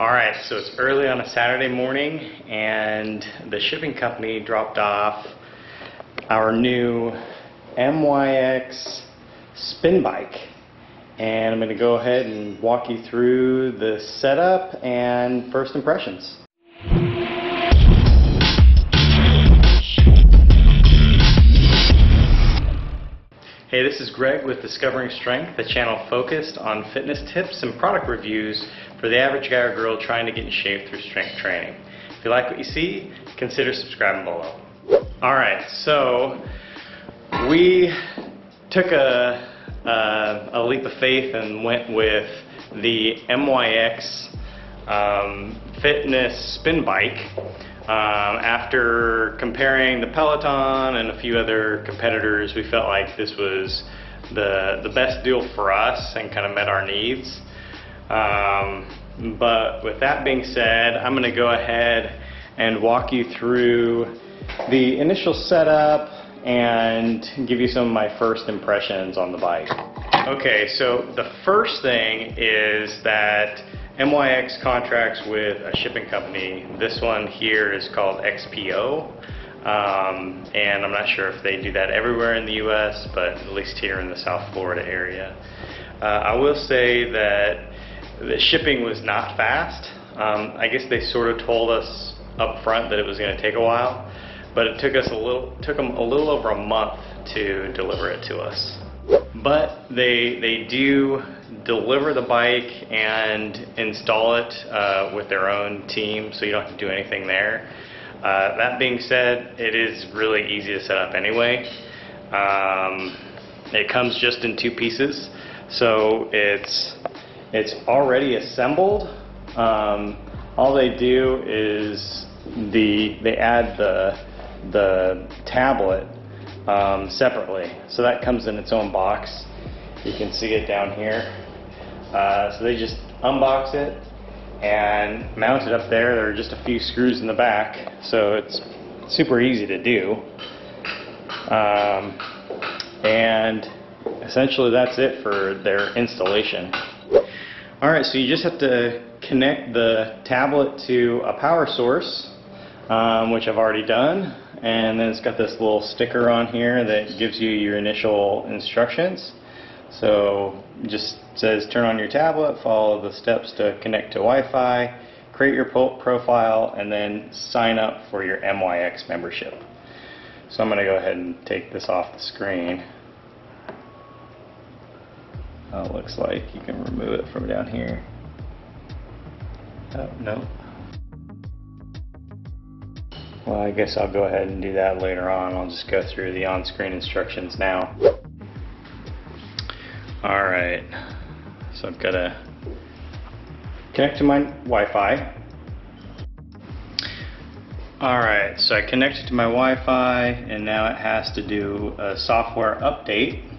Alright, so it's early on a Saturday morning and the shipping company dropped off our new MYX spin bike. And I'm going to go ahead and walk you through the setup and first impressions. Hey, this is Greg with Discovering Strength, the channel focused on fitness tips and product reviews for the average guy or girl trying to get in shape through strength training. If you like what you see, consider subscribing below. Alright, so we took a leap of faith and went with the MYX Fitness spin bike. After comparing the Peloton and a few other competitors, we felt like this was the best deal for us and kind of met our needs. But with that being said, I'm going to go ahead and walk you through the initial setup and give you some of my first impressions on the bike. Okay, so the first thing is that MYX contracts with a shipping company. This one here is called XPO, and I'm not sure if they do that everywhere in the US, but at least here in the South Florida area. I will say that the shipping was not fast. I guess they sort of told us up front that it was going to take a while, but it took them a little over a month to deliver it to us. But they do deliver the bike and install it with their own team, so you don't have to do anything there. That being said, it is really easy to set up anyway. It comes just in two pieces, so it's already assembled. All they do is they add the tablet separately, so that comes in its own box. You can see it down here. So they just unbox it and mount it up there. There are just a few screws in the back, so it's super easy to do. And essentially that's it for their installation. Alright, so you just have to connect the tablet to a power source, which I've already done. And then it's got this little sticker on here that gives you your initial instructions. So it just says turn on your tablet, follow the steps to connect to Wi-Fi, create your profile, and then sign up for your MYX membership. So I'm going to go ahead and take this off the screen. It looks like you can remove it from down here. Oh, no. Well, I guess I'll go ahead and do that later on. I'll just go through the on-screen instructions now. Alright, so I've got to connect to my Wi-Fi. Alright, so I connected to my Wi-Fi and now it has to do a software update.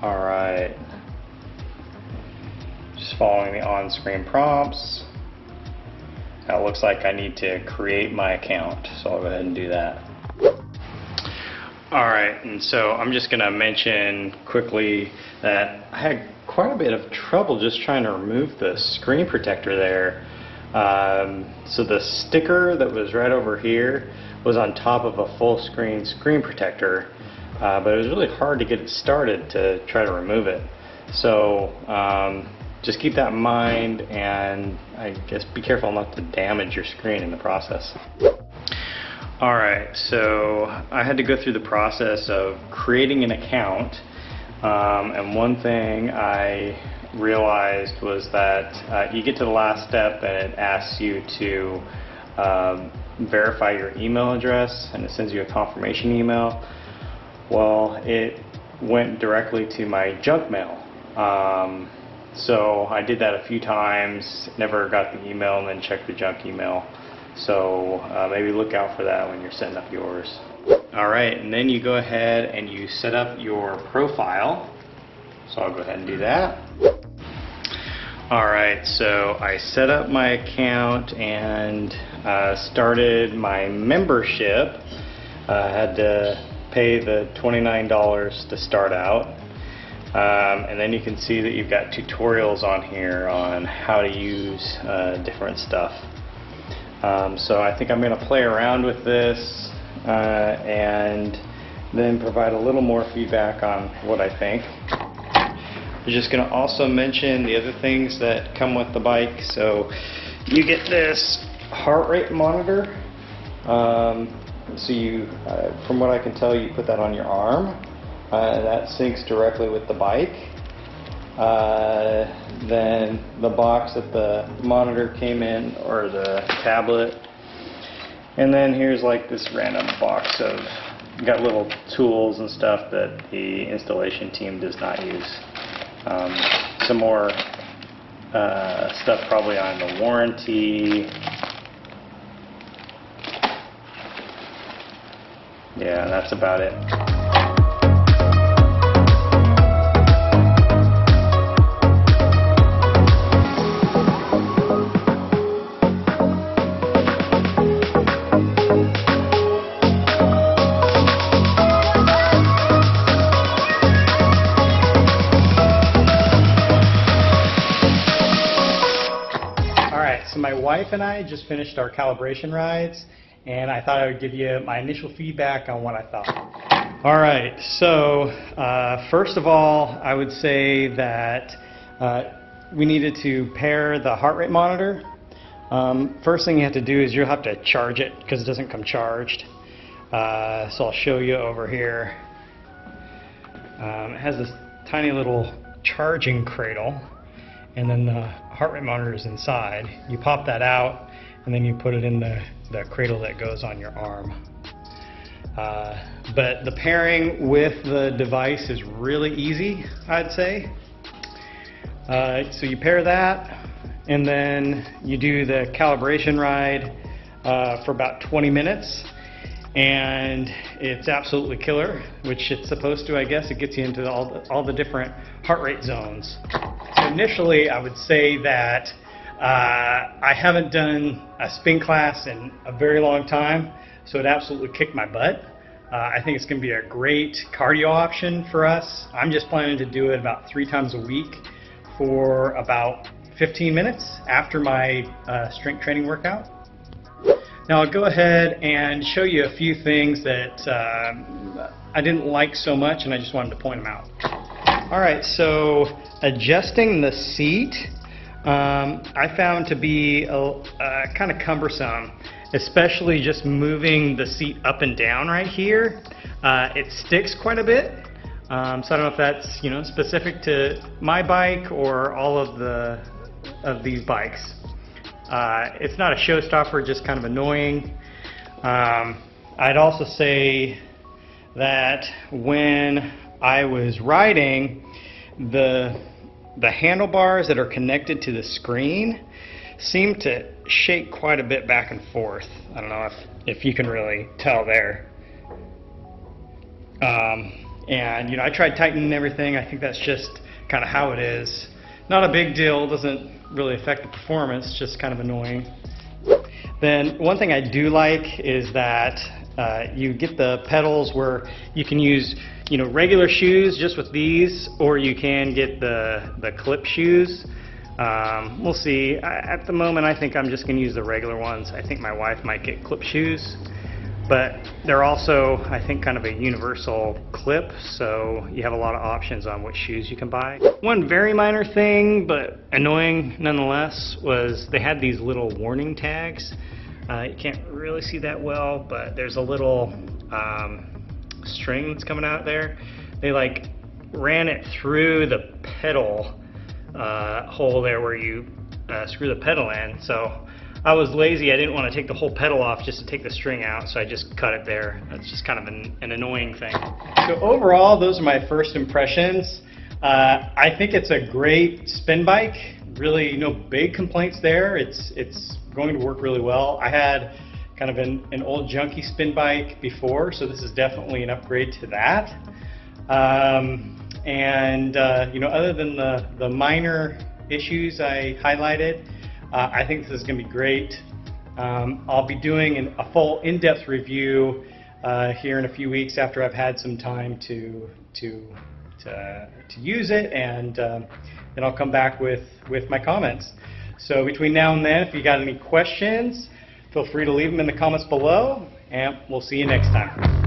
Alright, just following the on-screen prompts. Now it looks like I need to create my account, so I'll go ahead and do that. Alright, and so I'm just going to mention quickly that I had quite a bit of trouble just trying to remove the screen protector there. So the sticker that was right over here was on top of a full screen protector. But it was really hard to get it started to try to remove it. So just keep that in mind, and I guess be careful not to damage your screen in the process. Alright, so I had to go through the process of creating an account, and one thing I realized was that you get to the last step and it asks you to verify your email address, and it sends you a confirmation email. Well, it went directly to my junk mail. So I did that a few times, never got the email, and then checked the junk email. So maybe look out for that when you're setting up yours. Alright, and then you go ahead and you set up your profile. So I'll go ahead and do that. Alright, so I set up my account and started my membership. I had to pay the $29 to start out. And then you can see that you've got tutorials on here on how to use different stuff. So I think I'm going to play around with this and then provide a little more feedback on what I think. I'm just going to also mention the other things that come with the bike. So you get this heart rate monitor. So you, from what I can tell, you put that on your arm. And that syncs directly with the bike. Then the box that the monitor came in, or the tablet. And then here's like this random box of, got little tools and stuff that the installation team does not use. Some more stuff probably on the warranty. Yeah, that's about it. So my wife and I just finished our calibration rides, and I thought I would give you my initial feedback on what I thought. All right, so first of all, I would say that we needed to pair the heart rate monitor. First thing you have to do is you'll have to charge it because it doesn't come charged. So I'll show you over here. It has this tiny little charging cradle, and then the heart rate monitor is inside. You pop that out, and then you put it in the cradle that goes on your arm. But the pairing with the device is really easy, I'd say. So you pair that, and then you do the calibration ride for about 20 minutes, and it's absolutely killer, which it's supposed to, I guess. It gets you into all the different heart rate zones. So initially, I would say that I haven't done a spin class in a very long time, so it absolutely kicked my butt. I think it's going to be a great cardio option for us. I'm just planning to do it about 3 times a week for about 15 minutes after my strength training workout. Now I'll go ahead and show you a few things that I didn't like so much, and I just wanted to point them out. Alright, so adjusting the seat I found to be kind of cumbersome, especially just moving the seat up and down right here. It sticks quite a bit, so I don't know if that's specific to my bike or all of these bikes. It's not a showstopper, just kind of annoying. I'd also say that when I was riding, the handlebars that are connected to the screen seem to shake quite a bit back and forth. I don't know if you can really tell there. And I tried tightening everything. I think that's just kind of how it is. Not a big deal, doesn't really affect the performance, just kind of annoying. Then one thing I do like is that you get the pedals where you can use regular shoes just with these, or you can get the clip shoes. We'll see. At the moment I think I'm just going to use the regular ones. I think my wife might get clip shoes, but they're also, I think, kind of a universal clip, so you have a lot of options on which shoes you can buy. One very minor thing, but annoying nonetheless, was they had these little warning tags. You can't really see that well, but there's a little string that's coming out there. They ran it through the pedal hole there where you screw the pedal in. So I was lazy. I didn't want to take the whole pedal off just to take the string out, so I just cut it there. That's just kind of an annoying thing. So overall, those are my first impressions. I think it's a great spin bike. Really no big complaints there. It's going to work really well. I had kind of an old junky spin bike before, so this is definitely an upgrade to that. Other than the minor issues I highlighted, I think this is going to be great. I'll be doing a full in-depth review here in a few weeks after I've had some time to use it, and then I'll come back with my comments. So between now and then, if you got any questions, feel free to leave them in the comments below, and we'll see you next time.